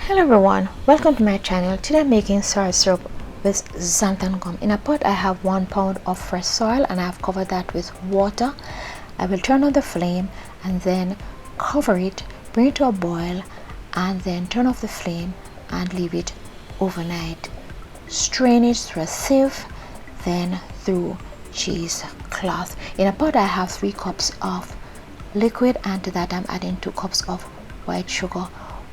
Hello everyone, welcome to my channel. Today I'm making sorrel syrup with xanthan gum. In a pot I have 1 pound of fresh sorrel and I have covered that with water. I will turn on the flame and then cover it, bring it to a boil, and then turn off the flame and leave it overnight. Strain it through a sieve, then through cheesecloth. In a pot I have 3 cups of liquid, and to that I'm adding 2 cups of white sugar,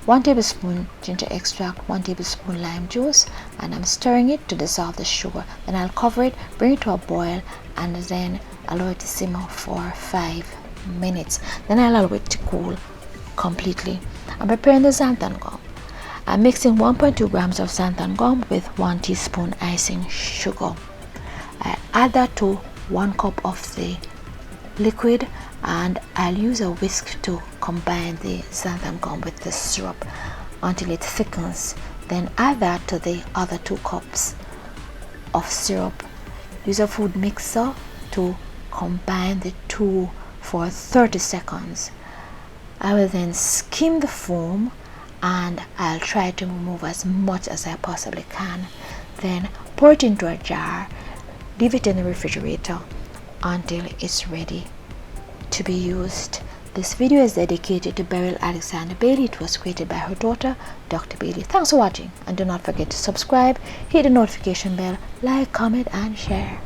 1 tablespoon ginger extract, 1 tablespoon lime juice, and I'm stirring it to dissolve the sugar. Then I'll cover it, bring it to a boil, and then allow it to simmer for 5 minutes. Then I'll allow it to cool completely. I'm preparing the xanthan gum. I'm mixing 1.2 grams of xanthan gum with 1 teaspoon icing sugar. I add that to 1 cup of the liquid, and I'll use a whisk to combine the xanthan gum with the syrup until it thickens. Then add that to the other 2 cups of syrup. Use a food mixer to combine the two for 30 seconds. I will then skim the foam and I'll try to remove as much as I possibly can. Then pour it into a jar, leave it in the refrigerator until it's ready to be used. This video is dedicated to Beryl Alexander Baillie. It was created by her daughter, Dr. Baillie. Thanks for watching, and do not forget to subscribe, hit the notification bell, like, comment, and share.